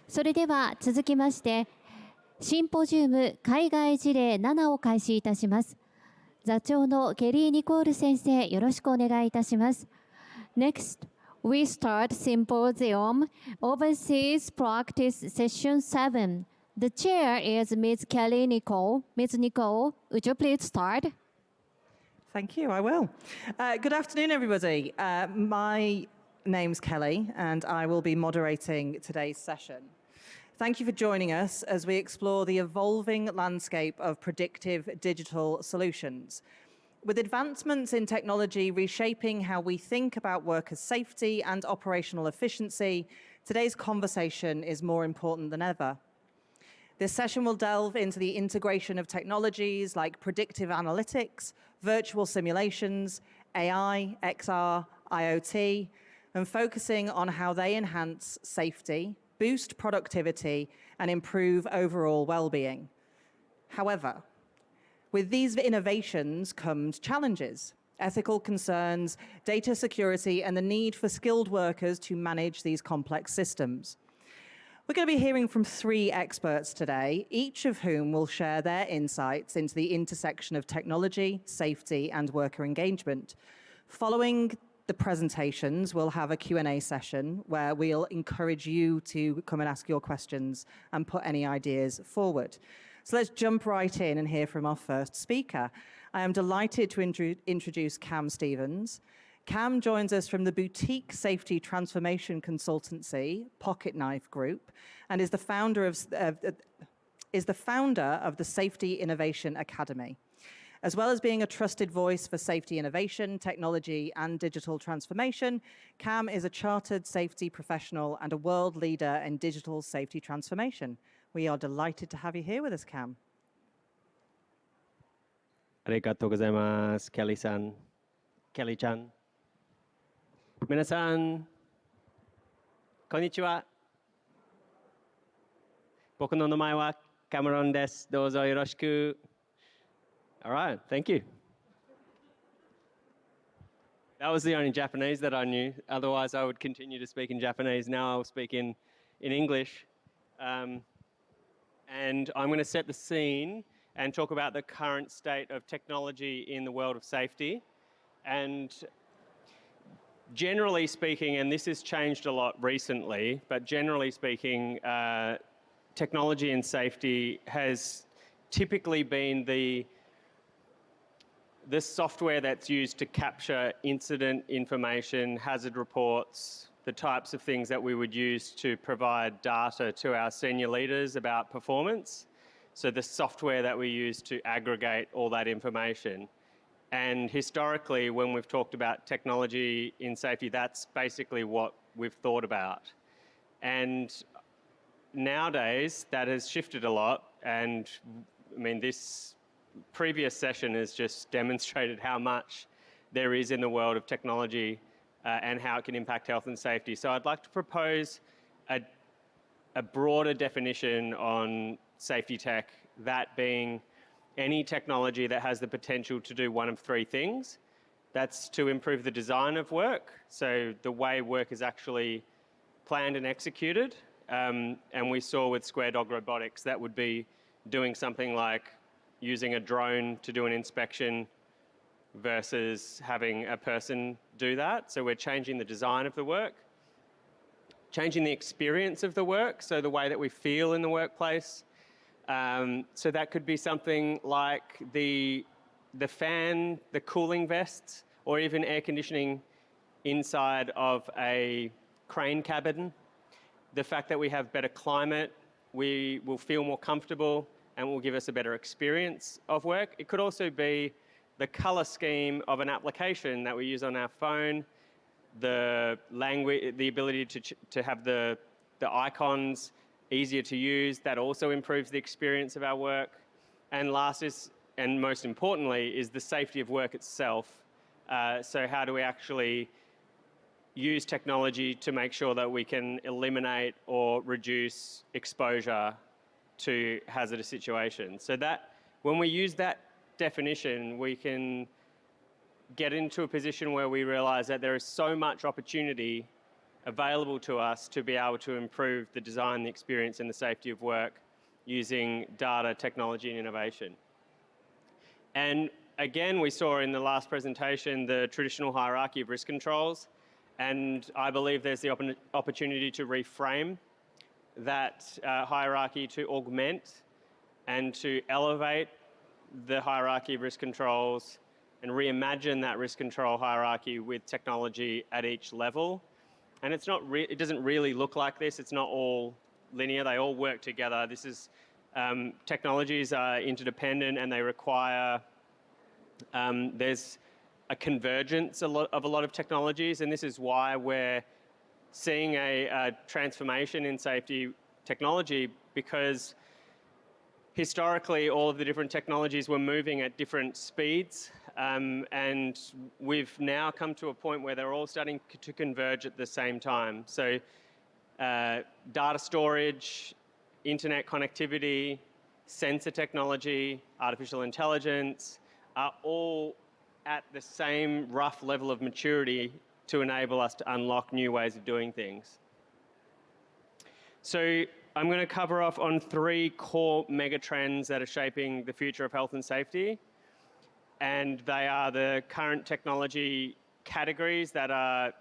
それでは続きまして、シンポジウム海外事例7を開始いたします。座長のケリー・ニコール先生、よろしくお願いいたします。Next, we start Symposium Overseas Practice Session 7. The chair is Ms. Kelly Nicole. Ms. Nicole, would you please start? Thank you, I will. Good afternoon, everybody. My name's Kelly, and I will be moderating today's session. Thank you for joining us as we explore the evolving landscape of predictive digital solutions. With advancements in technology reshaping how we think about workers' safety and operational efficiency, today's conversation is more important than ever. This session will delve into the integration of technologies like predictive analytics, virtual simulations, AI, XR, IoT, and focusing on how they enhance safety, boost productivity, and improve overall well-being. However, with these innovations comes challenges, ethical concerns, data security, and the need for skilled workers to manage these complex systems. We're going to be hearing from 3 experts today, each of whom will share their insights into the intersection of technology, safety, and worker engagement. Following the presentations, we'll have a Q&A session where we'll encourage you to come and ask your questions and put any ideas forward. So let's jump right in and hear from our first speaker. I am delighted to introduce Cam Stevens. Cam joins us from the boutique safety transformation consultancy, Pocket Knife Group, and is the founder of the Safety Innovation Academy. As well as being a trusted voice for safety innovation, technology, and digital transformation, Cam is a chartered safety professional and a world leader in digital safety transformation. We are delighted to have you here with us, Cam. ありがとうございます、Kelly さん、Kelly ちゃん。皆さん、こんにちは。僕の名前はカメロンです。どうぞよろしく。All right, thank you. That was the only Japanese that I knew. Otherwise, I would continue to speak in Japanese. Now I'll speak in English. And I'm going to set the scene and talk about the current state of technology in the world of safety. And generally speaking, and this has changed a lot recently, but generally speaking, technology in safety has typically been the software that's used to capture incident information, hazard reports, the types of things that we would use to provide data to our senior leaders about performance. So the software that we use to aggregate all that information. And historically, when we've talked about technology in safety, that's basically what we've thought about. And nowadays, that has shifted a lot. And I mean, this previous session has just demonstrated how much there is in the world of technology and how it can impact health and safety. So I'd like to propose a broader definition on safety tech, that being any technology that has the potential to do one of 3 things. That's to improve the design of work, so the way work is actually planned and executed. And we saw with Square Dog Robotics, that would be doing something like using a drone to do an inspection versus having a person do that. So we're changing the design of the work, changing the experience of the work, so the way that we feel in the workplace. So that could be something like the fan, the cooling vests, or even air conditioning inside of a crane cabin. The fact that we have better climate, we will feel more comfortable and will give us a better experience of work. It could also be the color scheme of an application that we use on our phone, the language, the ability to have the icons easier to use. That also improves the experience of our work. And last is, and most importantly, is the safety of work itself. So how do we actually use technology to make sure that we can eliminate or reduce exposure to hazardous situations? So that when we use that definition, we can get into a position where we realize that there is so much opportunity available to us to be able to improve the design, the experience, and the safety of work using data, technology, and innovation. And again, we saw in the last presentation the traditional hierarchy of risk controls, and I believe there's the opportunity to reframe that hierarchy to augment and to elevate the hierarchy of risk controls and reimagine that risk control hierarchy with technology at each level. And it doesn't really look like this. It's not all linear. They all work together. This is technologies are interdependent, and they require there's a convergence of a lot of technologies, and this is why we're seeing a transformation in safety technology, because historically all of the different technologies were moving at different speeds, and we've now come to a point where they're all starting to converge at the same time. So data storage, internet connectivity, sensor technology, artificial intelligence are all at the same rough level of maturity to enable us to unlock new ways of doing things. So I'm going to cover off on 3 core megatrends that are shaping the future of health and safety. And they are the current technology categories that are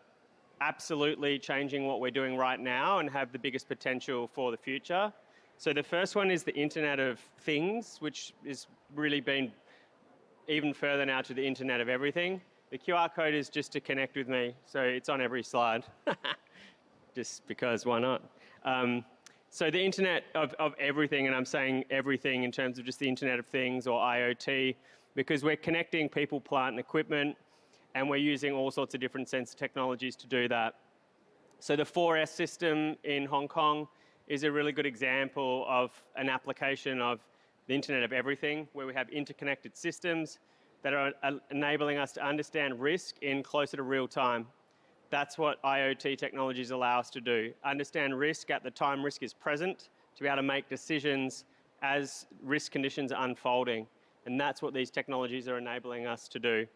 absolutely changing what we're doing right now and have the biggest potential for the future. So the first one is the Internet of Things, which is really been even further now to the Internet of Everything. The QR code is just to connect with me, so it's on every slide, just because, why not? So the Internet of Everything, and I'm saying everything in terms of just the Internet of Things or IoT, because we're connecting people, plant, and equipment, and we're using all sorts of different sensor technologies to do that. So the 4S system in Hong Kong is a really good example of an application of the Internet of Everything, where we have interconnected systems that are enabling us to understand risk in closer to real time. That's what IoT technologies allow us to do. Understand risk at the time risk is present, to be able to make decisions as risk conditions are unfolding. And that's what these technologies are enabling us to do.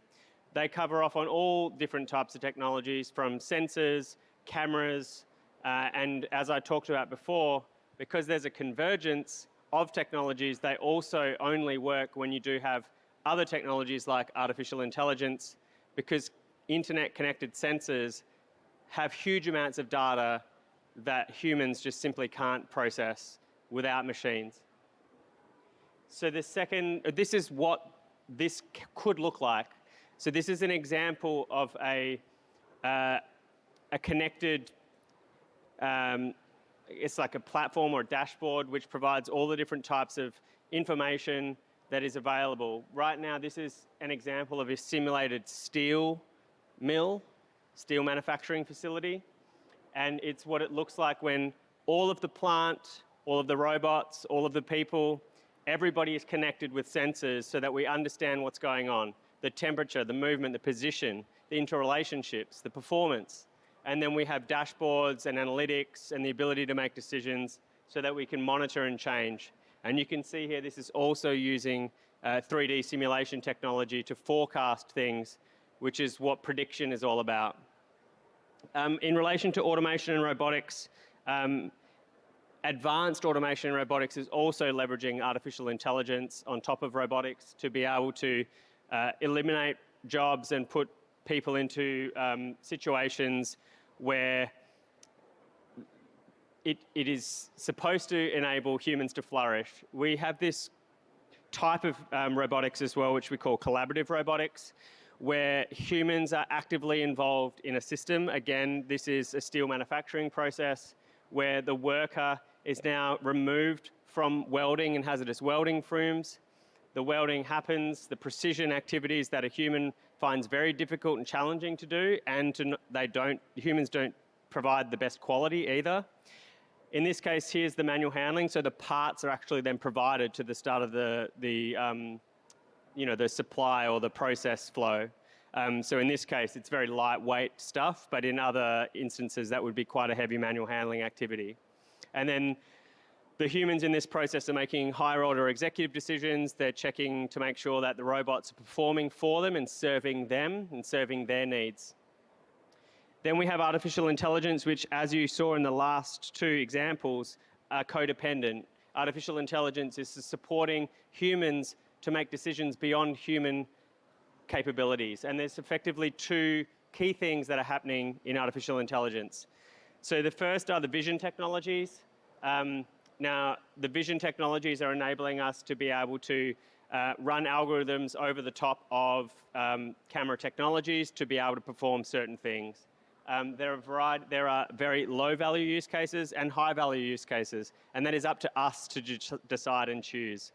They cover off on all different types of technologies, from sensors, cameras, and as I talked about before, because there's a convergence of technologies, they also only work when you do have other technologies like artificial intelligence, because internet-connected sensors have huge amounts of data that humans just simply can't process without machines. So this is what this could look like. So this is an example of a connected, it's like a platform or a dashboard which provides all the different types of information that is available. Right now, this is an example of a simulated steel mill, steel manufacturing facility. And it's what it looks like when all of the plant, all of the robots, all of the people, everybody is connected with sensors so that we understand what's going on. The temperature, the movement, the position, the interrelationships, the performance. And then we have dashboards and analytics and the ability to make decisions so that we can monitor and change. And you can see here, this is also using 3D simulation technology to forecast things, which is what prediction is all about. In relation to automation and robotics, advanced automation and robotics is also leveraging artificial intelligence on top of robotics to be able to eliminate jobs and put people into situations where it is supposed to enable humans to flourish. We have this type of robotics as well, which we call collaborative robotics, where humans are actively involved in a system. Again, this is a steel manufacturing process where the worker is now removed from welding and hazardous welding fumes. The welding happens, the precision activities that a human finds very difficult and challenging to do, and humans don't provide the best quality either. In this case, here's the manual handling, so the parts are actually then provided to the start of the supply or the process flow. So in this case, it's very lightweight stuff, but in other instances, that would be quite a heavy manual handling activity. And then the humans in this process are making higher order executive decisions. They're checking to make sure that the robots are performing for them and serving them and serving their needs. Then we have artificial intelligence, which, as you saw in the last two examples, are codependent. Artificial intelligence is supporting humans to make decisions beyond human capabilities. And there's effectively two key things that are happening in artificial intelligence. So the first are the vision technologies. Now, the vision technologies are enabling us to be able to run algorithms over the top of camera technologies to be able to perform certain things. There are very low-value use cases and high-value use cases, and that is up to us to decide and choose.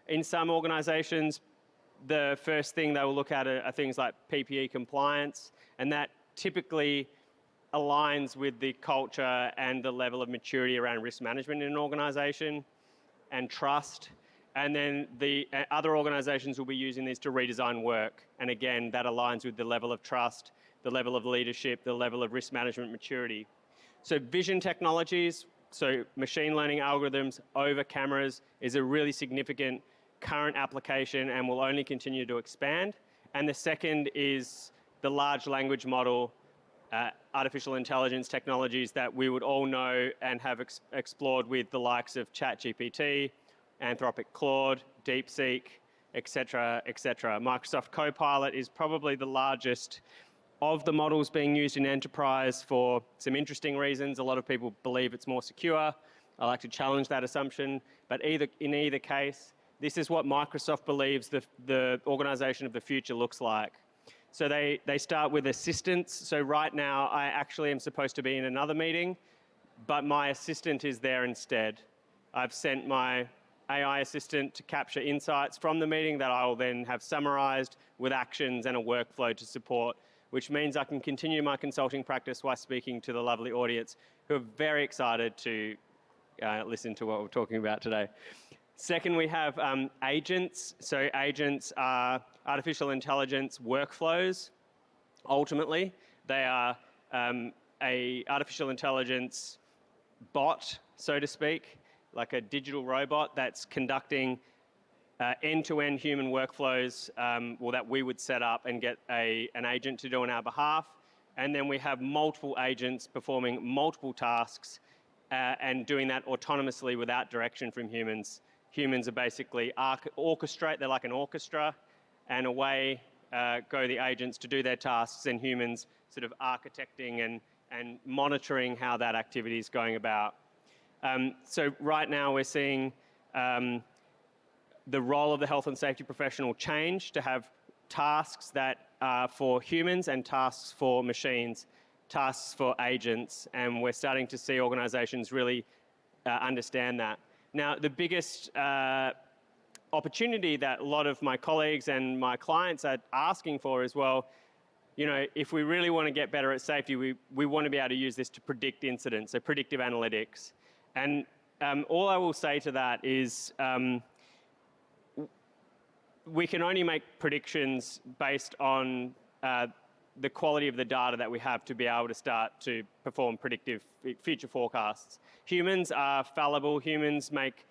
In some organisations, the first thing they will look at are things like PPE compliance, and that typically aligns with the culture and the level of maturity around risk management in an organisation and trust. And then the other organisations will be using this to redesign work. And again, that aligns with the level of trust, the level of leadership, the level of risk management maturity. So vision technologies, so machine learning algorithms over cameras is a really significant current application and will only continue to expand. And the second is the large language model, artificial intelligence technologies that we would all know and have explored with the likes of ChatGPT, Anthropic Claude, DeepSeek, etc., etc. Microsoft Copilot is probably the largest of the models being used in enterprise for some interesting reasons. A lot of people believe it's more secure. I like to challenge that assumption. But in either case, this is what Microsoft believes the organization of the future looks like. So they start with assistants. So right now, I actually am supposed to be in another meeting, but my assistant is there instead. I've sent my AI assistant to capture insights from the meeting that I will then have summarized with actions and a workflow to support, which means I can continue my consulting practice while speaking to the lovely audience who are very excited to listen to what we're talking about today. Second, we have agents. So agents are artificial intelligence workflows. Ultimately, they are a artificial intelligence bot, so to speak, like a digital robot that's conducting end-to-end human workflows that we would set up and get an agent to do on our behalf. And then we have multiple agents performing multiple tasks and doing that autonomously without direction from humans. Humans are basically orchestrate, they're like an orchestra, and away go the agents to do their tasks, and humans sort of architecting and monitoring how that activity is going about. So right now we're seeing the role of the health and safety professional change to have tasks that are for humans and tasks for machines, tasks for agents, and we're starting to see organisations really understand that. Now, the biggest opportunity that a lot of my colleagues and my clients are asking for as well, you know, if we really want to get better at safety, we want to be able to use this to predict incidents, so predictive analytics. And all I will say to that is we can only make predictions based on the quality of the data that we have to be able to start to perform predictive future forecasts. Humans are fallible. Humans make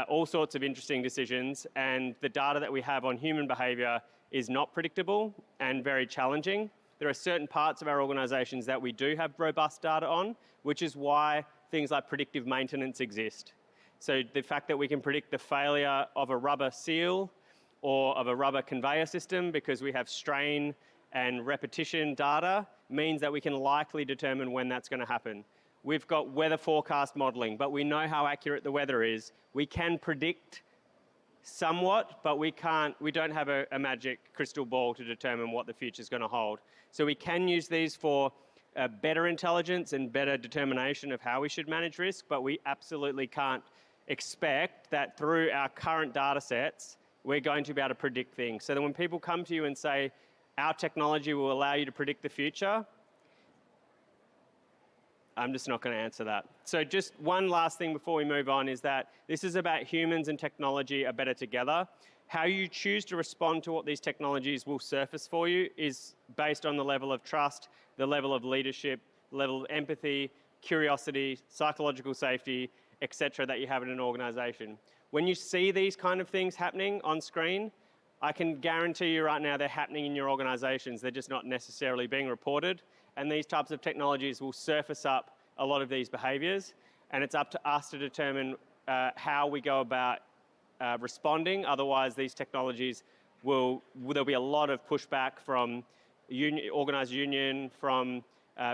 all sorts of interesting decisions, and the data that we have on human behaviour is not predictable and very challenging. There are certain parts of our organisations that we do have robust data on, which is why things like predictive maintenance exist. So the fact that we can predict the failure of a rubber seal or of a rubber conveyor system because we have strain and repetition data means that we can likely determine when that's going to happen. We've got weather forecast modelling, but we know how accurate the weather is. We can predict somewhat, but we don't have a magic crystal ball to determine what the future is going to hold. So we can use these for better intelligence and better determination of how we should manage risk, but we absolutely can't expect that through our current data sets, we're going to be able to predict things. So that when people come to you and say, our technology will allow you to predict the future, I'm just not going to answer that. So just one last thing before we move on is that this is about humans and technology are better together. How you choose to respond to what these technologies will surface for you is based on the level of trust, the level of leadership, level of empathy, curiosity, psychological safety, etc. that you have in an organisation. When you see these kind of things happening on screen, I can guarantee you right now they're happening in your organisations. They're just not necessarily being reported. and these types of technologies will surface up a lot of these behaviours, and it's up to us to determine how we go about responding. Otherwise, these technologies there'll be a lot of pushback from organised union, from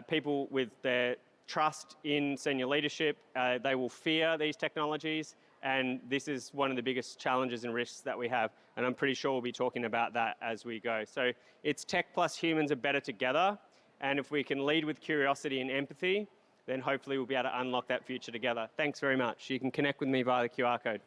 people with their trust in senior leadership. They will fear these technologies, and this is one of the biggest challenges and risks that we have, and I'm pretty sure we'll be talking about that as we go. So it's tech plus humans are better together, and if we can lead with curiosity and empathy, then hopefully we'll be able to unlock that future together. Thanks very much. You can connect with me via the QR code.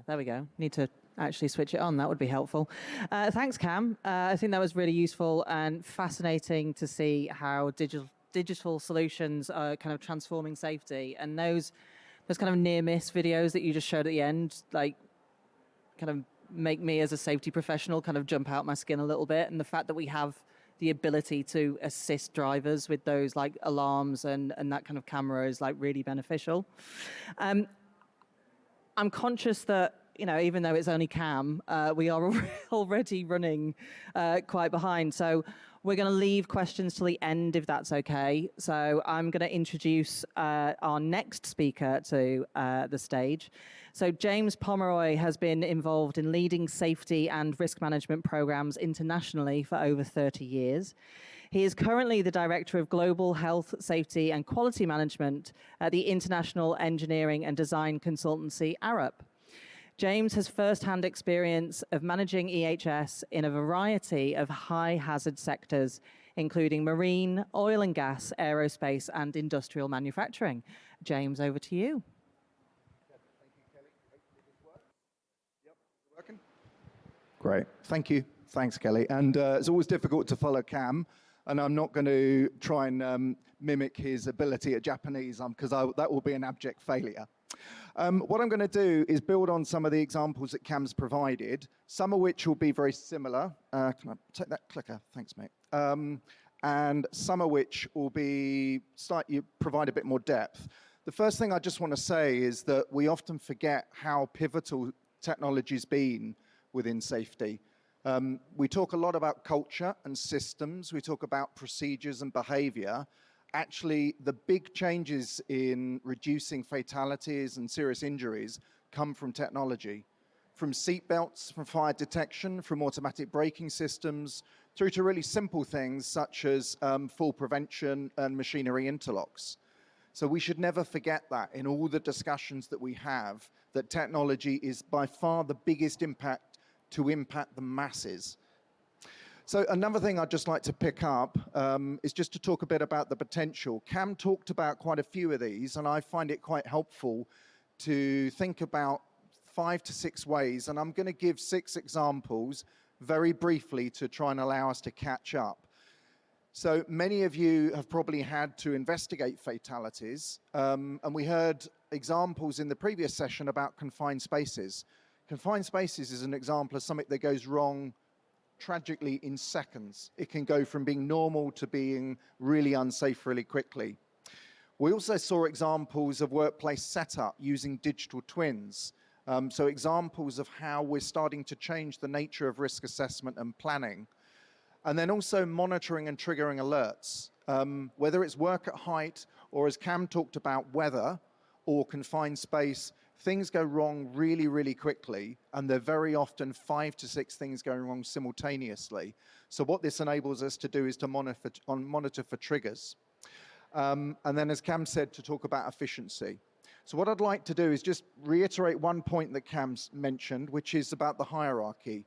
There we go. Need to actually switch it on. That would be helpful. Thanks, Cam. I think that was really useful and fascinating to see how digital solutions are kind of transforming safety. And those kind of near miss videos that you just showed at the end, like, kind of make me as a safety professional kind of jump out my skin a little bit. And the fact that we have the ability to assist drivers with those like alarms and that kind of camera is like really beneficial. I'm conscious that, you know, even though it's only Cam, we are already running quite behind. So we're going to leave questions till the end, if that's okay. So I'm going to introduce our next speaker to the stage. So James Pomeroy has been involved in leading safety and risk management programs internationally for over 30 years. He is currently the Director of Global Health, Safety and Quality Management at the International Engineering and Design Consultancy, Arup. James has first-hand experience of managing EHS in a variety of high-hazard sectors, including marine, oil and gas, aerospace, and industrial manufacturing. James, over to you. Thank you, Kelly. Hopefully this works. Yep, working? Great, thank you. Thanks, Kelly. And it's always difficult to follow Cam, and I'm not going to try and mimic his ability at Japanese, because that will be an abject failure. What I'm going to do is build on some of the examples that Cam's provided, some of which will be very similar. Can I take that clicker? Thanks, mate. And some of which will be provide a bit more depth. The first thing I just want to say is that we often forget how pivotal technology's been within safety. We talk a lot about culture and systems. We talk about procedures and behavior. Actually, the big changes in reducing fatalities and serious injuries come from technology, from seatbelts, from fire detection, from automatic braking systems, through to really simple things such as fall prevention and machinery interlocks. So we should never forget that in all the discussions that we have, that technology is by far the biggest impact to impact the masses. So another thing I'd just like to pick up is just to talk a bit about the potential. Cam talked about quite a few of these, and I find it quite helpful to think about 5 to 6 ways, and I'm going to give 6 examples very briefly to try and allow us to catch up. So many of you have probably had to investigate fatalities, and we heard examples in the previous session about confined spaces. Confined spaces is an example of something that goes wrong tragically in seconds. It can go from being normal to being really unsafe really quickly. We also saw examples of workplace setup using digital twins. So examples of how we're starting to change the nature of risk assessment and planning. And then also monitoring and triggering alerts, whether it's work at height or, as Cam talked about, weather or confined space. Things go wrong really, really quickly, and there are very often 5 to 6 things going wrong simultaneously. So what this enables us to do is to monitor for triggers. And then, as Cam said, to talk about efficiency. So what I'd like to do is just reiterate one point that Cam's mentioned, which is about the hierarchy.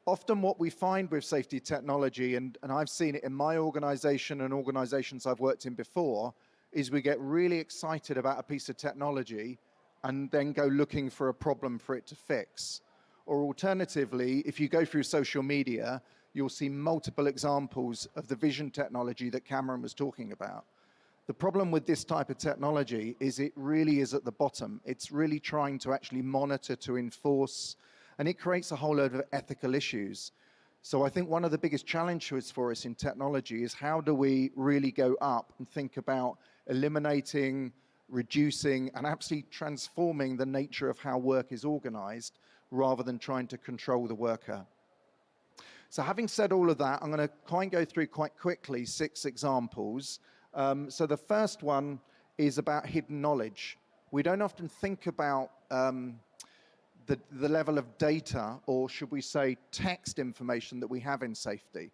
Often what we find with safety technology, and I've seen it in my organization and organizations I've worked in before, is we get really excited about a piece of technology and then go looking for a problem for it to fix. Or alternatively, if you go through social media, you'll see multiple examples of the vision technology that Cameron was talking about. The problem with this type of technology is it really is at the bottom. It's really trying to actually monitor, to enforce, and it creates a whole load of ethical issues. So I think one of the biggest challenges for us in technology is how do we really go up and think about eliminating reducing and absolutely transforming the nature of how work is organized rather than trying to control the worker. So having said all of that, I'm going to try and go through quite quickly 6 examples. So the first one is about hidden knowledge. We don't often think about the level of data, or should we say text information, that we have in safety.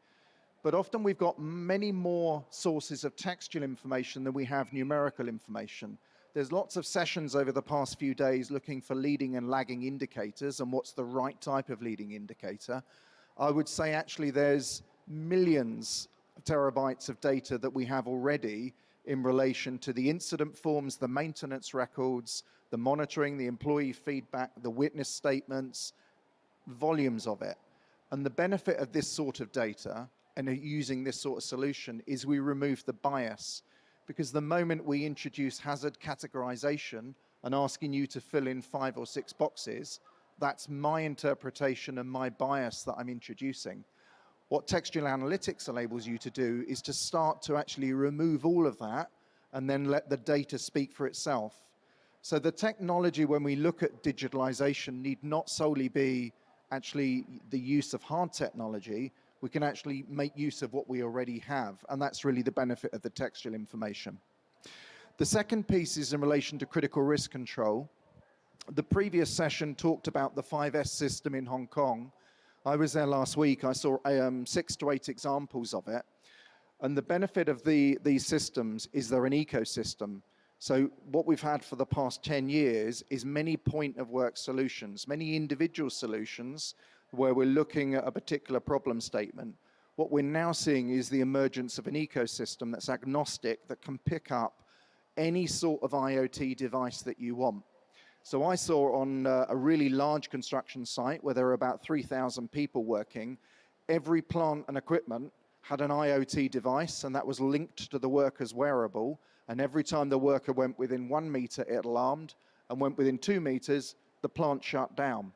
But often we've got many more sources of textual information than we have numerical information. There's lots of sessions over the past few days looking for leading and lagging indicators and what's the right type of leading indicator. I would say actually there's millions of terabytes of data that we have already in relation to the incident forms, the maintenance records, the monitoring, the employee feedback, the witness statements, volumes of it. And the benefit of this sort of data and using this sort of solution is we remove the bias, because the moment we introduce hazard categorization and asking you to fill in 5 or 6 boxes, that's my interpretation and my bias that I'm introducing. What textual analytics enables you to do is to start to actually remove all of that and then let the data speak for itself. So the technology, when we look at digitalization, need not solely be actually the use of hard technology. We can actually make use of what we already have, and that's really the benefit of the textual information. The second piece is in relation to critical risk control. The previous session talked about the 5S system in Hong Kong. I was there last week. I saw 6 to 8 examples of it. And the benefit of these systems is they're an ecosystem. So what we've had for the past 10 years is many point of work solutions, many individual solutions where we're looking at a particular problem statement. What we're now seeing is the emergence of an ecosystem that's agnostic, that can pick up any sort of IoT device that you want. So I saw on a really large construction site where there were about 3,000 people working, every plant and equipment had an IoT device, and that was linked to the worker's wearable. And every time the worker went within 1 meter, it alarmed, and went within 2 meters, the plant shut down.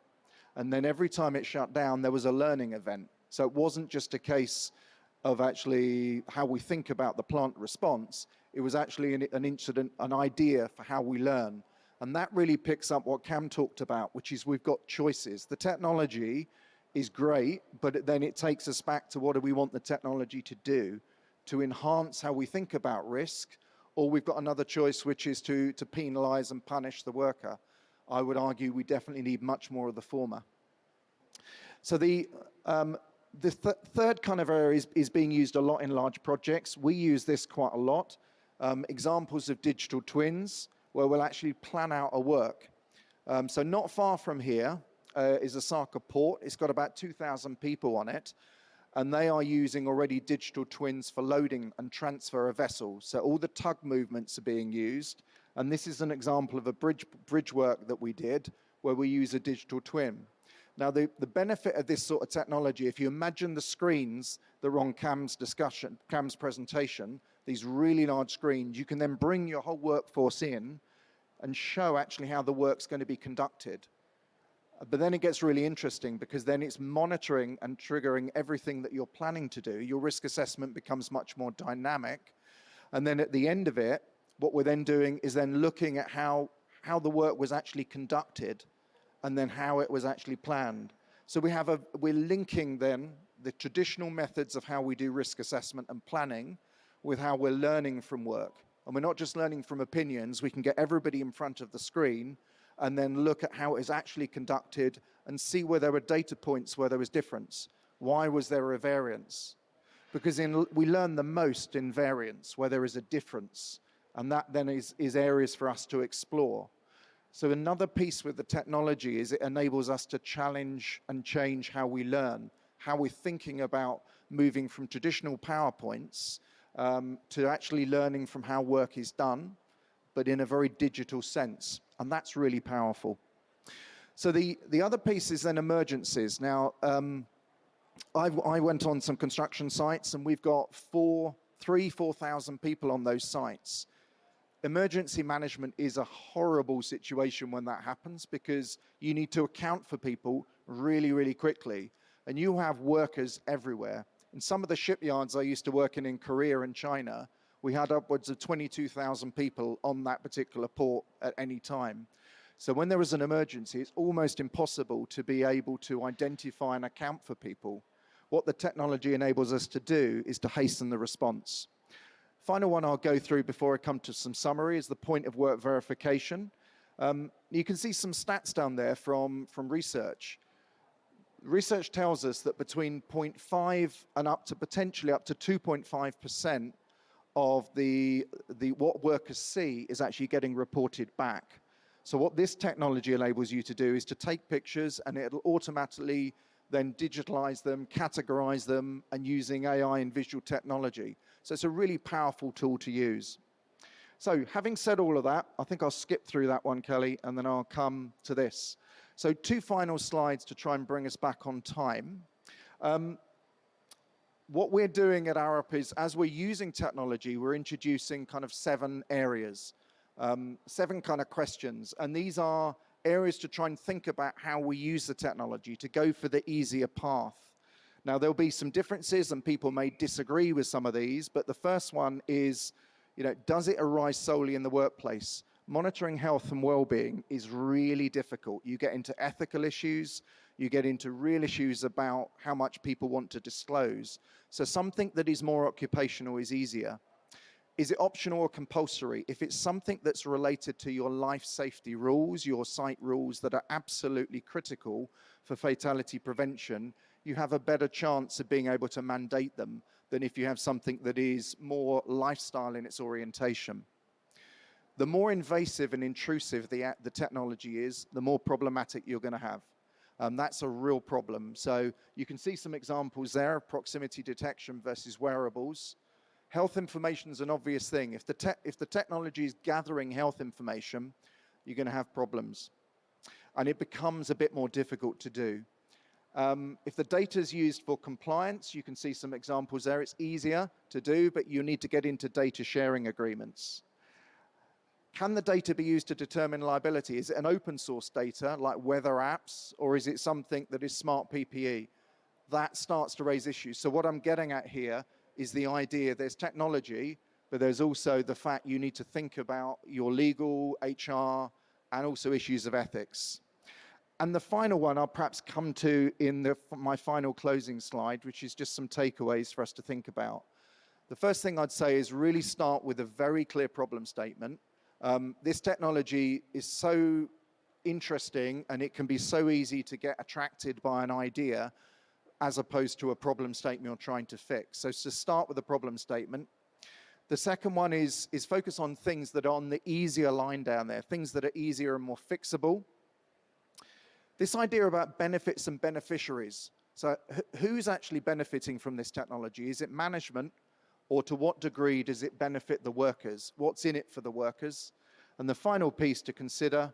And then every time it shut down, there was a learning event. So it wasn't just a case of actually how we think about the plant response. It was actually an incident, an idea for how we learn. And that really picks up what Cam talked about, which is we've got choices. The technology is great, but then it takes us back to what do we want the technology to do to enhance how we think about risk, or we've got another choice, which is to penalize and punish the worker. I would argue we definitely need much more of the former. So the third kind of area is being used a lot in large projects. We use this quite a lot. Examples of digital twins, where we'll actually plan out a work. So not far from here is Osaka Port. It's got about 2,000 people on it, and they are using already digital twins for loading and transfer of vessels. So all the tug movements are being used, and this is an example of a bridge work that we did where we use a digital twin. Now, the benefit of this sort of technology, if you imagine the screens that were on Cam's presentation, these really large screens, you can then bring your whole workforce in and show actually how the work's going to be conducted. But then it gets really interesting, because then it's monitoring and triggering everything that you're planning to do. Your risk assessment becomes much more dynamic. And then at the end of it, what we're then doing is then looking at how the work was actually conducted and then how it was actually planned. So we're linking then the traditional methods of how we do risk assessment and planning with how we're learning from work. And we're not just learning from opinions. We can get everybody in front of the screen and then look at how it is actually conducted and see where there were data points where there was difference. Why was there a variance? Because we learn the most in variance, where there is a difference. And that then is areas for us to explore. So another piece with the technology is it enables us to challenge and change how we learn, how we're thinking about moving from traditional PowerPoints to actually learning from how work is done, but in a very digital sense. And that's really powerful. So the other piece is then emergencies. Now, I went on some construction sites, and we've got 4,000 people on those sites. Emergency management is a horrible situation when that happens, because you need to account for people really, really quickly. And you have workers everywhere. In some of the shipyards I used to work in Korea and China, we had upwards of 22,000 people on that particular port at any time. So when there was an emergency, it's almost impossible to be able to identify and account for people. What the technology enables us to do is to hasten the response. Final one I'll go through before I come to some summary is the point of work verification. You can see some stats down there from research. Research tells us that between 0.5 and up to potentially up to 2.5% of what workers see is actually getting reported back. So what this technology enables you to do is to take pictures and it'll automatically then digitalize them, categorize them, and using AI and visual technology. So it's a really powerful tool to use. So having said all of that, I think I'll skip through that one, Kelly, and then I'll come to this. So 2 final slides to try and bring us back on time. What we're doing at Arup is, as we're using technology, we're introducing kind of 7 areas, 7 kind of questions. And these are areas to try and think about how we use the technology to go for the easier path. Now, there'll be some differences and people may disagree with some of these, but the first one is, does it arise solely in the workplace? Monitoring health and well-being is really difficult. You get into ethical issues, you get into real issues about how much people want to disclose. So something that is more occupational is easier. Is it optional or compulsory? If it's something that's related to your life safety rules, your site rules that are absolutely critical for fatality prevention, you have a better chance of being able to mandate them than if you have something that is more lifestyle in its orientation. The more invasive and intrusive the technology is, the more problematic you're going to have. That's a real problem. So you can see some examples there of proximity detection versus wearables. Health information is an obvious thing. If the technology is gathering health information, you're going to have problems. And it becomes a bit more difficult to do. If the data is used for compliance, you can see some examples there. It's easier to do, but you need to get into data sharing agreements. Can the data be used to determine liability? Is it an open source data like weather apps, or is it something that is smart PPE? That starts to raise issues. So what I'm getting at here is the idea there's technology, but there's also the fact you need to think about your legal, HR, and also issues of ethics. And the final one I'll perhaps come to in my final closing slide, which is just some takeaways for us to think about. The first thing I'd say is really start with a very clear problem statement. This technology is so interesting and it can be so easy to get attracted by an idea as opposed to a problem statement you're trying to fix. So to start with a problem statement. The second one is focus on things that are on the easier line down there, things that are easier and more fixable. This idea about benefits and beneficiaries. So who's actually benefiting from this technology? Is it management, or to what degree does it benefit the workers? What's in it for the workers? And the final piece to consider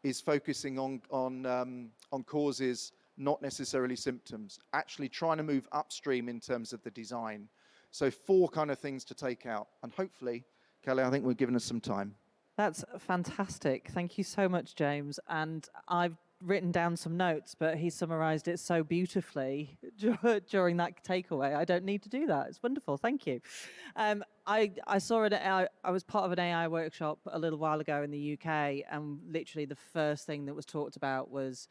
is focusing on causes, not necessarily symptoms, actually trying to move upstream in terms of the design. So 4 kind of things to take out. And hopefully, Kelly, I think we've given us some time. That's fantastic. Thank you so much, James. And I've written down some notes, but he summarized it so beautifully during that takeaway. I don't need to do that. It's wonderful. Thank you. I saw it. I was part of an AI workshop a little while ago in the UK, and literally the first thing that was talked about was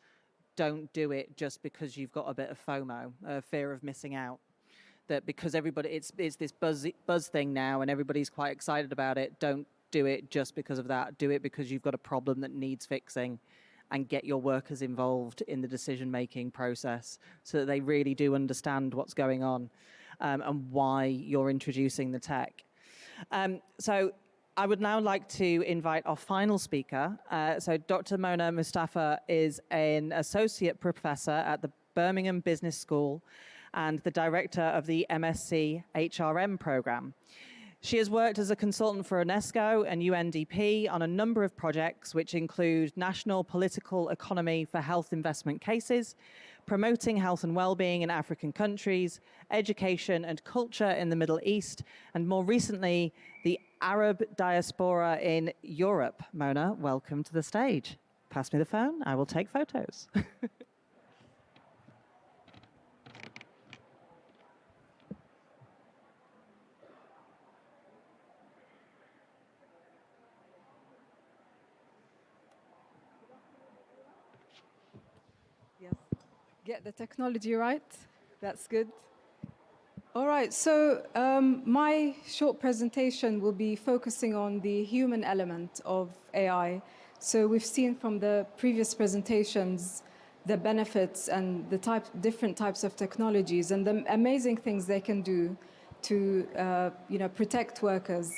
don't do it just because you've got a bit of FOMO, fear of missing out. That because everybody, it's this buzz thing now, and everybody's quite excited about it. Don't do it just because of that. Do it because you've got a problem that needs fixing, and get your workers involved in the decision-making process so that they really do understand what's going on and why you're introducing the tech. So I would now like to invite our final speaker. So Dr. Mona Mustafa is an associate professor at the Birmingham Business School and the director of the MSc HRM program. She has worked as a consultant for UNESCO and UNDP on a number of projects, which include national political economy for health investment cases, promoting health and well-being in African countries, education and culture in the Middle East, and more recently, the Arab diaspora in Europe. Mona, welcome to the stage. Pass me the phone, I will take photos. get the technology right. That's good. All right, so my short presentation will be focusing on the human element of AI. So we've seen from the previous presentations the benefits and the different types of technologies and the amazing things they can do to protect workers.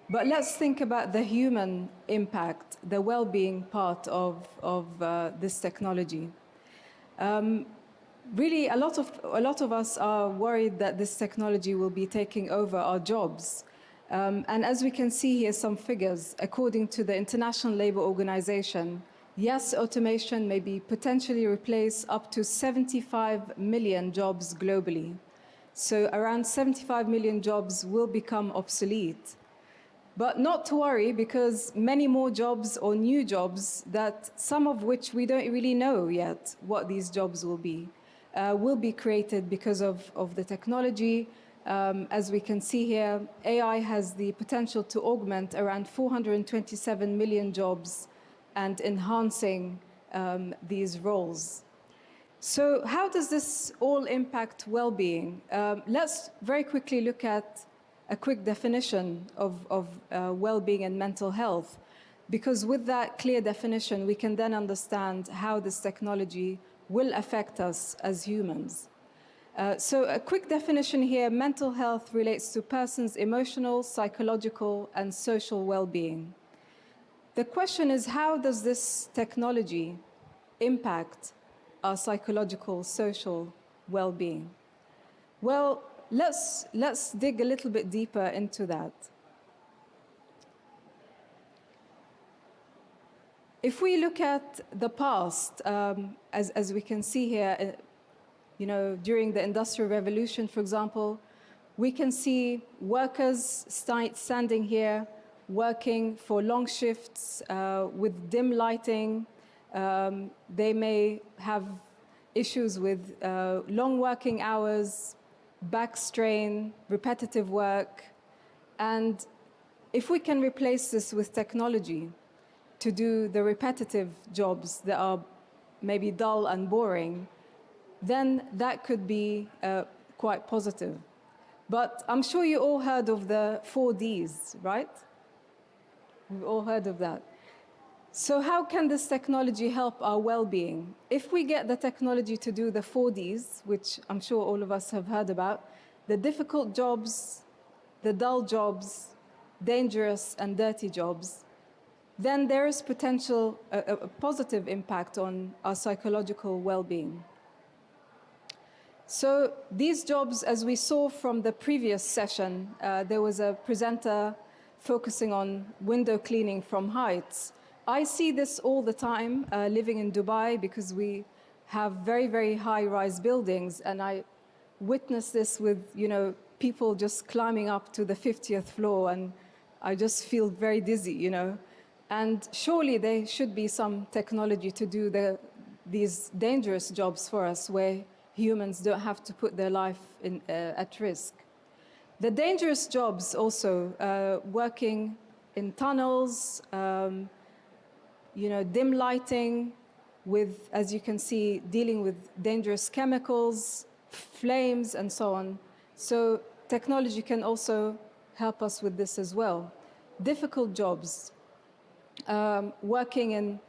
But let's think about the human impact, the well-being part of this technology. Really, a lot of us are worried that this technology will be taking over our jobs. And as we can see here, some figures, according to the International Labour Organization, yes, automation may be potentially replace up to 75 million jobs globally. So around 75 million jobs will become obsolete. But not to worry, because many more jobs or new jobs, that some of which we don't really know yet what these jobs will be created because of the technology. As we can see here, AI has the potential to augment around 427 million jobs and enhancing these roles. So how does this all impact well-being? Let's very quickly look at a quick definition of well-being and mental health, because with that clear definition, we can then understand how this technology will affect us as humans. So a quick definition here, mental health relates to person's emotional, psychological, and social well-being. The question is, how does this technology impact our psychological, social well-being? Well, let's dig a little bit deeper into that. If we look at the past, as we can see here, during the Industrial Revolution, for example, we can see workers standing here, working for long shifts with dim lighting. They may have issues with long working hours, back strain, repetitive work. And if we can replace this with technology to do the repetitive jobs that are maybe dull and boring, then that could be quite positive. But I'm sure you all heard of the 4Ds, right? We've all heard of that. So how can this technology help our well-being? If we get the technology to do the 4Ds, which I'm sure all of us have heard about, the difficult jobs, the dull jobs, dangerous and dirty jobs, then there is potential a positive impact on our psychological well-being. So these jobs, as we saw from the previous session, there was a presenter focusing on window cleaning from heights. I see this all the time living in Dubai, because we have very, very high-rise buildings, and I witness this with people just climbing up to the 50th floor, and I just feel very dizzy, And surely there should be some technology to do these dangerous jobs for us, where humans don't have to put their life at risk. The dangerous jobs also, working in tunnels, dim lighting, with, as you can see, dealing with dangerous chemicals, flames, and so on. So technology can also help us with this as well. Difficult jobs, working in,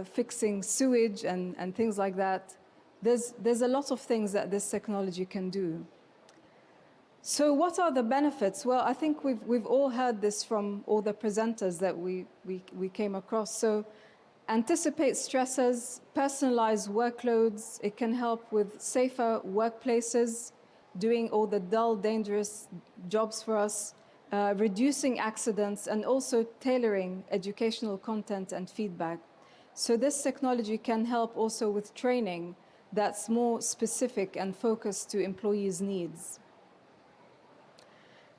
fixing sewage and things like that. There's a lot of things that this technology can do. So what are the benefits? Well, I think we've all heard this from all the presenters that we came across. So anticipate stresses, personalize workloads. It can help with safer workplaces, doing all the dull, dangerous jobs for us, reducing accidents, and also tailoring educational content and feedback. So this technology can help also with training that's more specific and focused to employees' needs.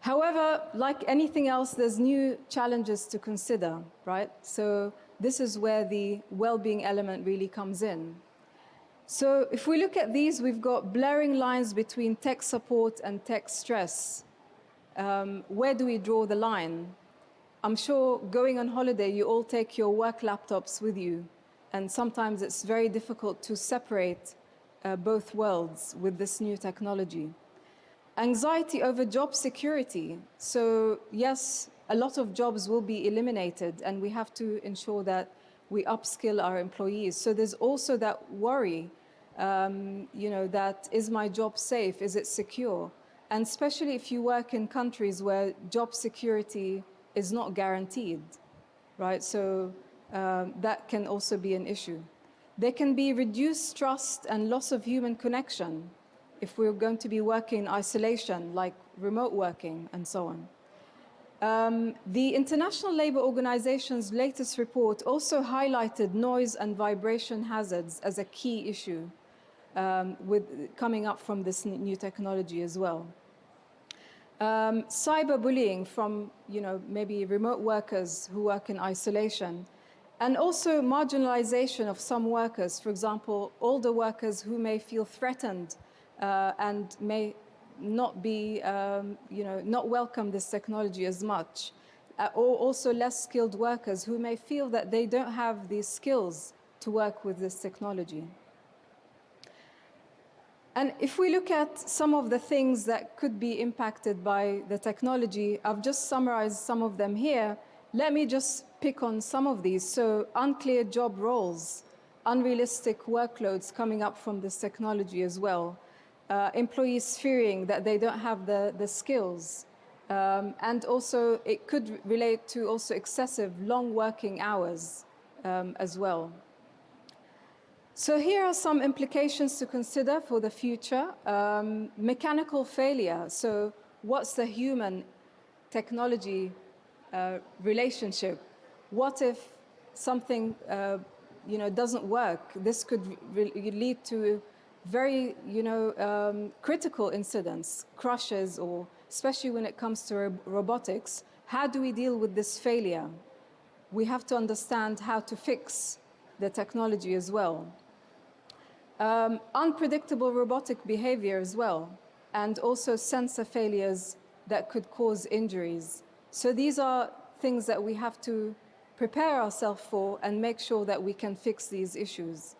However, like anything else, there's new challenges to consider, right? So this is where the well-being element really comes in. So if we look at these, we've got blurring lines between tech support and tech stress. Where do we draw the line? I'm sure going on holiday, you all take your work laptops with you. And sometimes it's very difficult to separate both worlds with this new technology. Anxiety over job security. So yes, a lot of jobs will be eliminated, and we have to ensure that we upskill our employees. So there's also that worry, that is my job safe? Is it secure? And especially if you work in countries where job security is not guaranteed, right? So that can also be an issue. There can be reduced trust and loss of human connection if we're going to be working in isolation, like remote working and so on. The International Labour Organization's latest report also highlighted noise and vibration hazards as a key issue with coming up from this new technology as well. Cyberbullying from, maybe remote workers who work in isolation, and also marginalization of some workers, for example, older workers who may feel threatened and may not be, not welcome this technology as much, or also less skilled workers who may feel that they don't have the skills to work with this technology. And if we look at some of the things that could be impacted by the technology, I've just summarized some of them here. Let me just pick on some of these. So unclear job roles, unrealistic workloads coming up from this technology as well, employees fearing that they don't have the skills, and also it could relate to also excessive long working hours as well. So here are some implications to consider for the future. Mechanical failure. So what's the human technology relationship? What if something doesn't work? This could lead to very critical incidents, crashes, or especially when it comes to robotics. How do we deal with this failure? We have to understand how to fix the technology as well. Unpredictable robotic behavior as well, and also sensor failures that could cause injuries. So these are things that we have to prepare ourselves for and make sure that we can fix these issues.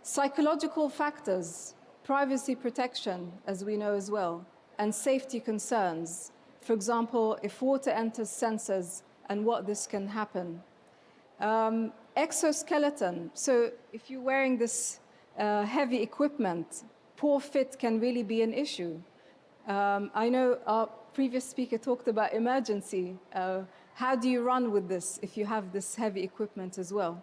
Psychological factors, privacy protection, as we know as well, and safety concerns. For example, if water enters sensors and what this can happen. Exoskeleton, so if you're wearing this heavy equipment, poor fit can really be an issue. I know our previous speaker talked about emergency. How do you run with this if you have this heavy equipment as well?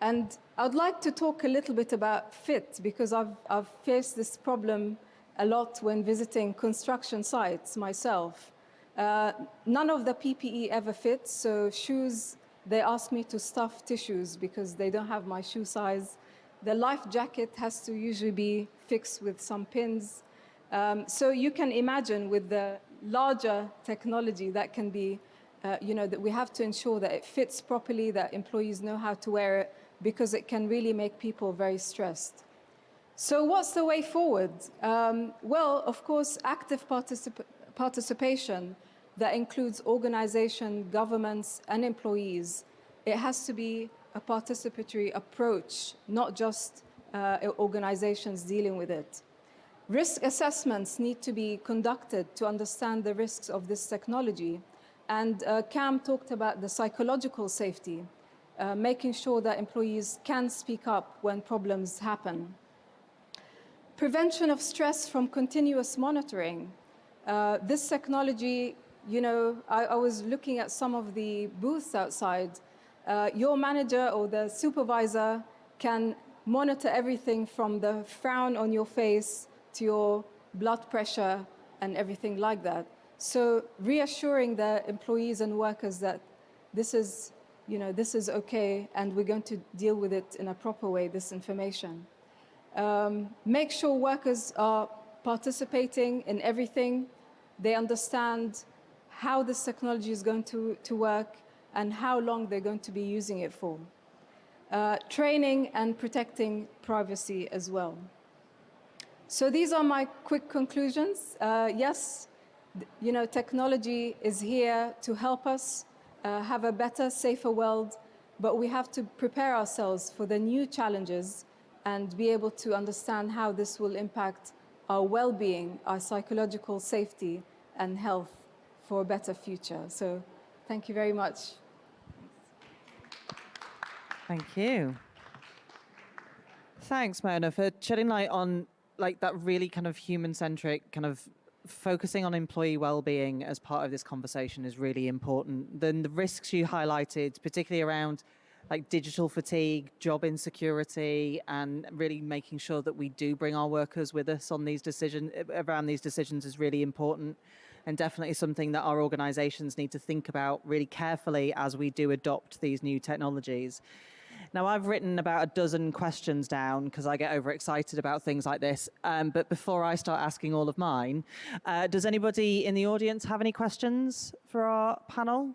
And I'd like to talk a little bit about fit, because I've faced this problem a lot when visiting construction sites myself. None of the PPE ever fits, so shoes, they ask me to stuff tissues because they don't have my shoe size. The life jacket has to usually be fixed with some pins. So you can imagine with the larger technology that can be, that we have to ensure that it fits properly, that employees know how to wear it, because it can really make people very stressed. So what's the way forward? Well, of course, active participation that includes organization, governments, and employees. It has to be a participatory approach, not just organizations dealing with it. Risk assessments need to be conducted to understand the risks of this technology. And Cam talked about the psychological safety, making sure that employees can speak up when problems happen. Prevention of stress from continuous monitoring. This technology, I was looking at some of the booths outside. Your manager or the supervisor can monitor everything from the frown on your face to your blood pressure and everything like that. So reassuring the employees and workers that this is okay and we're going to deal with it in a proper way, this information. Make sure workers are participating in everything. They understand how this technology is going to work and how long they're going to be using it for. Training and protecting privacy as well. So these are my quick conclusions. Yes, technology is here to help us have a better, safer world. but we have to prepare ourselves for the new challenges and be able to understand how this will impact our well-being, our psychological safety and health for a better future. So thank you very much. Thank you. Thanks, Mona, for shedding light on like that really kind of human-centric kind of focusing on employee well-being as part of this conversation is really important. Then the risks you highlighted, particularly around like digital fatigue, job insecurity, and really making sure that we do bring our workers with us on these decisions is really important, and definitely something that our organizations need to think about really carefully as we do adopt these new technologies. Now, I've written about a dozen questions down because I get overexcited about things like this. But before I start asking all of mine, does anybody in the audience have any questions for our panel?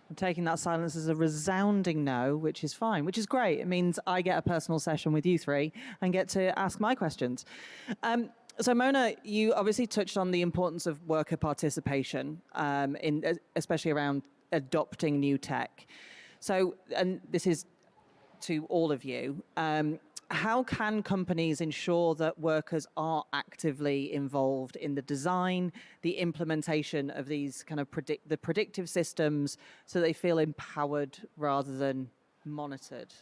I'm taking that silence as a resounding no, which is fine, which is great. It means I get a personal session with you three and get to ask my questions. So Mona, you obviously touched on the importance of worker participation, especially around adopting new tech. So, and this is to all of you, how can companies ensure that workers are actively involved in the design, the implementation of these kind of predictive systems so they feel empowered rather than monitored?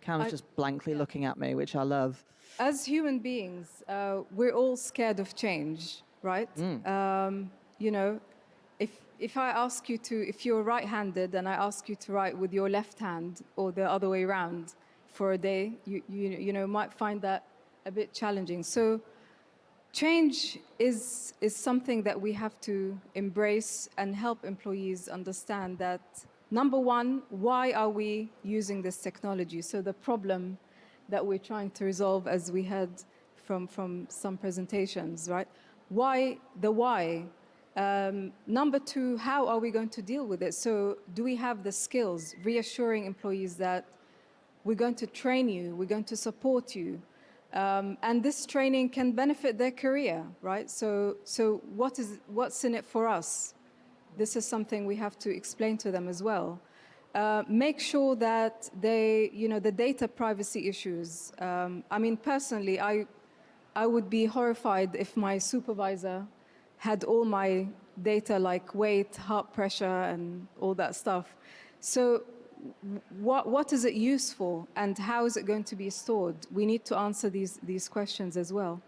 Cam's just blankly looking at me, which I love. As human beings, we're all scared of change, right? You know, if I ask you to, if you're right-handed and I ask you to write with your left hand or the other way around for a day, you know, might find that a bit challenging. So change is something that we have to embrace and help employees understand that, number one, why are we using this technology? So the problem that we're trying to resolve, as we heard from some presentations, right? Why, the why. Number two, how are we going to deal with it? So do we have the skills, reassuring employees that we're going to train you, we're going to support you, and this training can benefit their career, right? So what's in it for us? This is something we have to explain to them as well. Make sure that they, you know, the data privacy issues. I mean, personally, I would be horrified if my supervisor had all my data like weight, heart pressure, and all that stuff. So what is it used for, and how is it going to be stored? We need to answer these questions as well.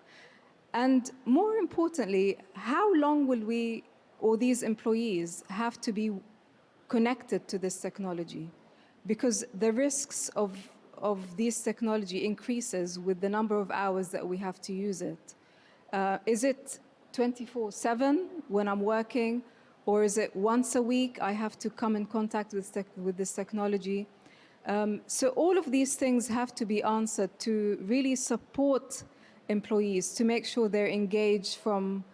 And more importantly, how long will we, or these employees, have to be connected to this technology? Because the risks of this technology increases with the number of hours that we have to use it. Is it 24/7 when I'm working, or is it once a week I have to come in contact with this technology? So all of these things have to be answered to really support employees, to make sure they're engaged from,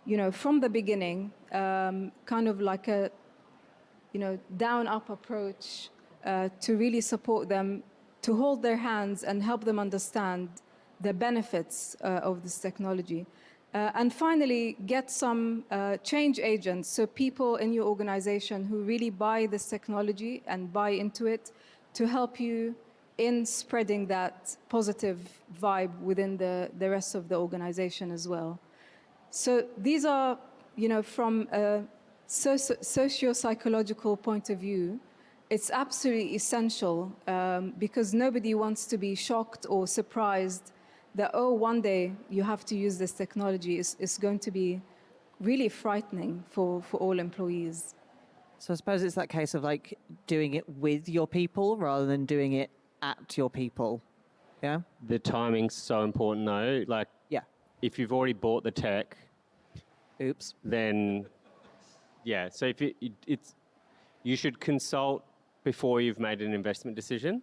you know, from the beginning, kind of like a, you know, down-up approach to really support them, to hold their hands and help them understand the benefits of this technology. And finally, get some change agents, so people in your organization who really buy this technology and buy into it, to help you in spreading that positive vibe within the rest of the organization as well. So these are, you know, from a socio-psychological point of view, it's absolutely essential because nobody wants to be shocked or surprised that, oh, one day you have to use this technology. Is going to be really frightening for all employees. So I suppose it's that case of like doing it with your people rather than doing it at your people. Yeah? The timing's so important though. Like, Yeah. if you've already bought the tech, Oops. then yeah. So if you should consult before you've made an investment decision.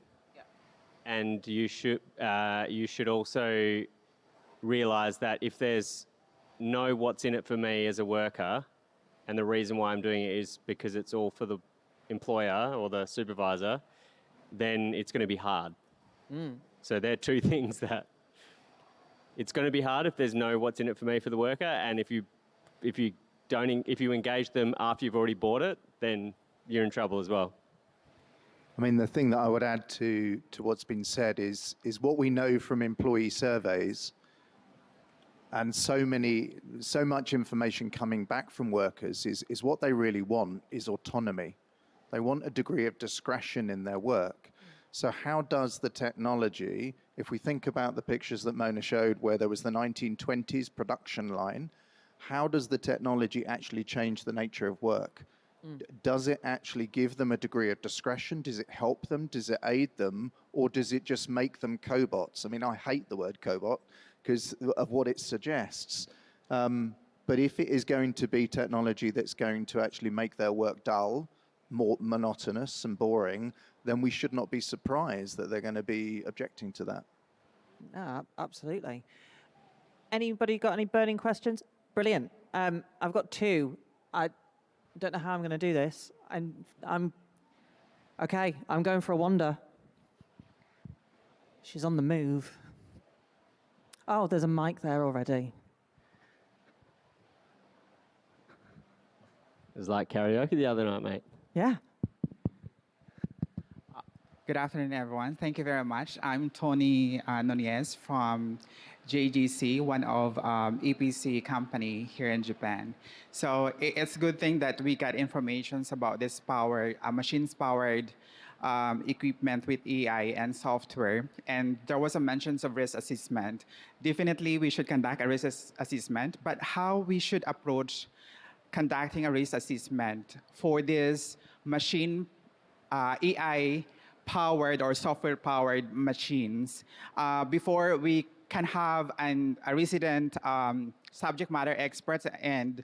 And you should also realise that if there's no what's in it for me as a worker, and the reason why I'm doing it is because it's all for the employer or the supervisor, then it's going to be hard. So there are two things that it's going to be hard if there's no what's in it for me for the worker, and if you if you engage them after you've already bought it, then you're in trouble as well. I mean, the thing that I would add to what's been said is what we know from employee surveys and so much information coming back from workers is what they really want is autonomy. They want a degree of discretion in their work. So how does the technology, if we think about the pictures that Mona showed where there was the 1920s production line, how does the technology actually change the nature of work? Does it actually give them a degree of discretion? Does it help them? Does it aid them? Or does it just make them cobots? I mean, I hate the word cobot because of what it suggests. But if it is going to be technology that's going to actually make their work dull, more monotonous and boring, then we should not be surprised that they're going to be objecting to that. No, absolutely. Anybody got any burning questions? Brilliant. I've got two. I don't know how I'm going to do this. I'm okay. I'm going for a wander. She's on the move. Oh, there's a mic there already. It was like karaoke the other night, mate. Yeah. Good afternoon, everyone. Thank you very much. I'm Tony Nunez from JGC, one of EPC company here in Japan. So it's a good thing that we got information about this machines-powered equipment with AI and software. And there was a mentions of risk assessment. Definitely, we should conduct a risk assessment, but how we should approach conducting a risk assessment for this machine AI-powered or software-powered machines before we can have a resident subject matter expert and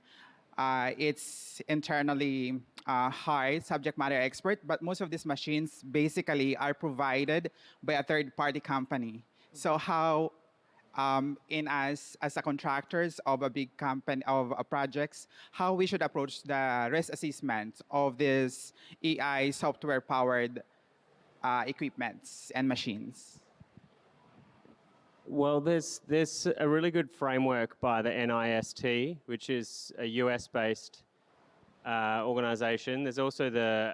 it's internally hired subject matter expert, but most of these machines basically are provided by a third-party company. So how as a contractors of a big company of projects, how we should approach the risk assessment of this AI software-powered equipments and machines? Well, there's a really good framework by the NIST, which is a US-based organization. There's also the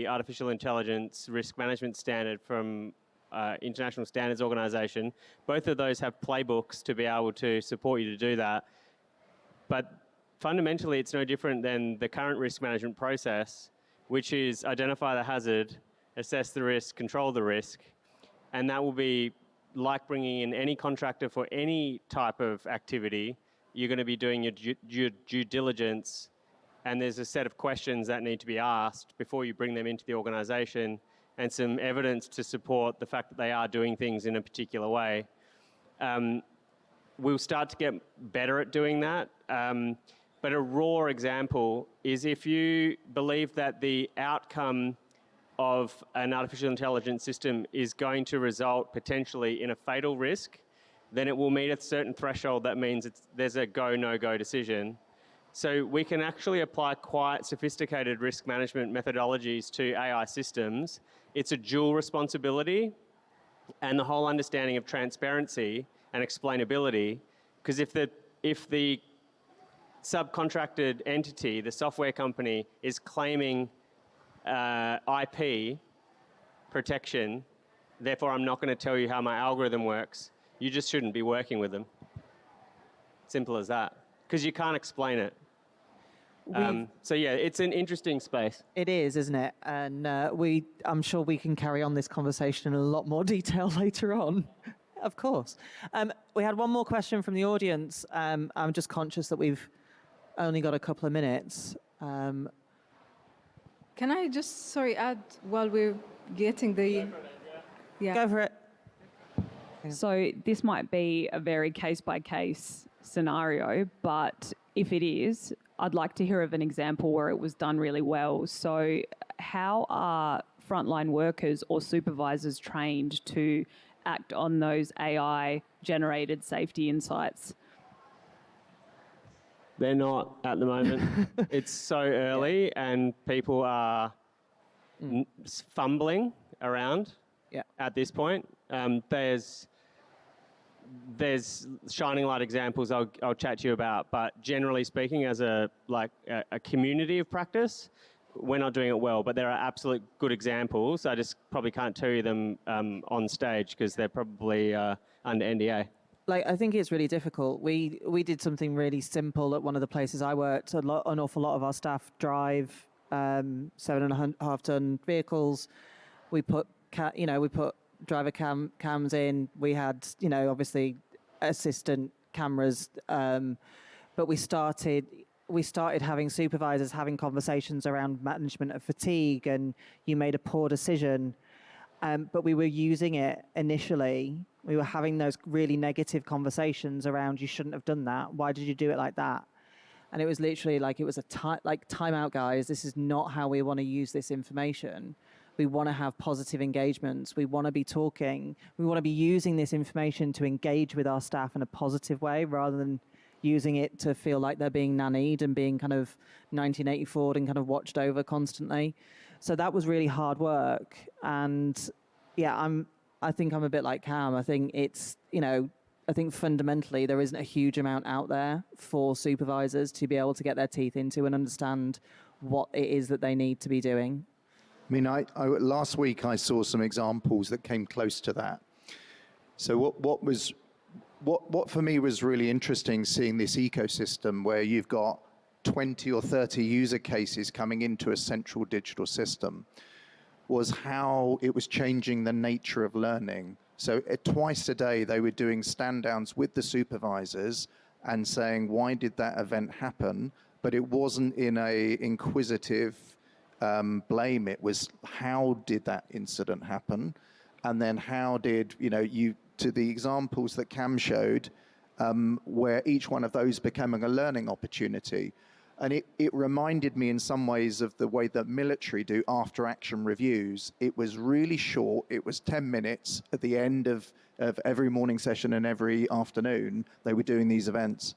Artificial Intelligence Risk Management Standard from International Standards Organization. Both of those have playbooks to be able to support you to do that. But fundamentally, it's no different than the current risk management process, which is identify the hazard, assess the risk, control the risk. And that will be like bringing in any contractor for any type of activity. You're going to be doing your due diligence, and there's a set of questions that need to be asked before you bring them into the organization, and some evidence to support the fact that they are doing things in a particular way. We'll start to get better at doing that. But a raw example is if you believe that the outcome of an artificial intelligence system is going to result potentially in a fatal risk, then it will meet a certain threshold that means there's a go, no-go decision. So we can actually apply quite sophisticated risk management methodologies to AI systems. It's a dual responsibility and the whole understanding of transparency and explainability, because if the subcontracted entity, the software company, is claiming IP protection, therefore I'm not going to tell you how my algorithm works, you just shouldn't be working with them. Simple as that. Because you can't explain it. So yeah, it's an interesting space. It is, isn't it? And I'm sure we can carry on this conversation in a lot more detail later on. Of course. We had one more question from the audience. I'm just conscious that we've only got a couple of minutes. Can I just, add while we're getting the... Yeah. Go for it. So this might be a very case-by-case scenario, but if it is, I'd like to hear of an example where it was done really well. So how are frontline workers or supervisors trained to act on those AI-generated safety insights? They're not at the moment. It's so early and people are fumbling around at this point. there's shining light examples I'll chat to you about, but generally speaking, as a community of practice, we're not doing it well. But there are absolute good examples. I just probably can't tell you them on stage because they're probably under NDA. Like, I think it's really difficult. We did something really simple at one of the places I worked. An awful lot of our staff drive 7.5 ton vehicles. We put driver cams in. We had obviously assistant cameras, but we started having supervisors having conversations around management of fatigue, and you made a poor decision. But we were using it initially. We were having those really negative conversations around, you shouldn't have done that. Why did you do it like that? And it was literally like, it was time out, guys. This is not how we want to use this information. We want to have positive engagements. We want to be talking. We want to be using this information to engage with our staff in a positive way rather than using it to feel like they're being nannied and being kind of 1984 and kind of watched over constantly. So that was really hard work. And yeah, I think I'm a bit like Cam. I think it's, I think fundamentally there isn't a huge amount out there for supervisors to be able to get their teeth into and understand what it is that they need to be doing. I mean, last week I saw some examples that came close to that. So what for me was really interesting, seeing this ecosystem where you've got 20 or 30 user cases coming into a central digital system, was how it was changing the nature of learning. So twice a day they were doing stand downs with the supervisors and saying, why did that event happen? But it wasn't in a inquisitive blame. It was, how did that incident happen? And then how did, to the examples that Cam showed, where each one of those becoming a learning opportunity. And it reminded me in some ways of the way that military do after action reviews. It was really short. It was 10 minutes at the end of every morning session and every afternoon. They were doing these events.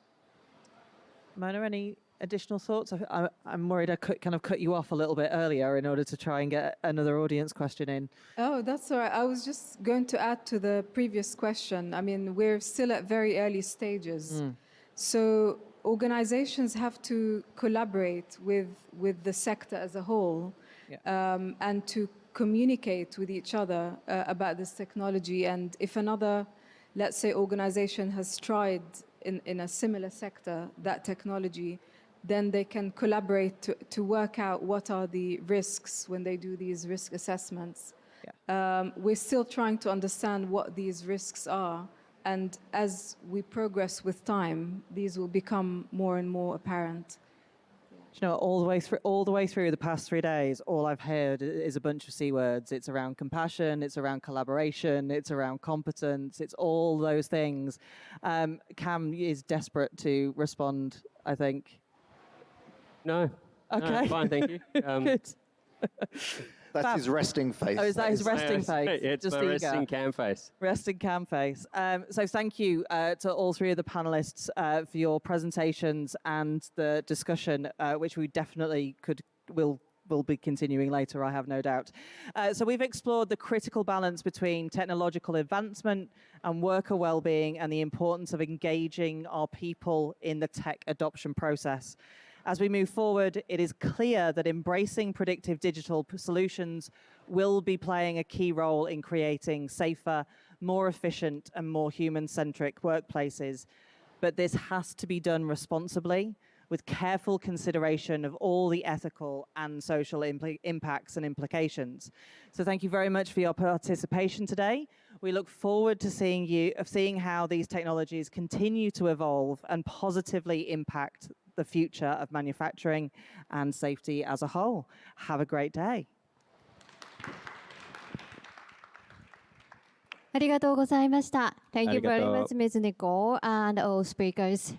Mona, any additional thoughts? I'm worried I kind of cut you off a little bit earlier in order to try and get another audience question in. Oh, that's all right. I was just going to add to the previous question. I mean, we're still at very early stages. So organizations have to collaborate with the sector as a whole, and to communicate with each other about this technology. And if another, let's say, organization has tried in a similar sector that technology, then they can collaborate to work out what are the risks when they do these risk assessments. We're still trying to understand what these risks are. And as we progress with time, these will become more and more apparent. All the way through the past 3 days, all I've heard is a bunch of C words. It's around compassion, it's around collaboration, it's around competence, it's all those things. Cam is desperate to respond, I think. No. Okay. No, fine, thank you. Good. That's his resting face. Oh, is that his resting face? It's Just my eager. resting Cam face. Resting Cam face. So thank you to all three of the panelists for your presentations and the discussion, which we definitely will be continuing later, I have no doubt. So we've explored the critical balance between technological advancement and worker well-being and the importance of engaging our people in the tech adoption process. As we move forward, it is clear that embracing predictive digital solutions will be playing a key role in creating safer, more efficient, and more human-centric workplaces. But this has to be done responsibly, with careful consideration of all the ethical and social impacts and implications. So thank you very much for your participation today. We look forward to seeing how these technologies continue to evolve and positively impact the future of manufacturing and safety as a whole. Have a great day. ありがとうございました。Thank you ありが very とう much, Ms. Nicole, and all speakers.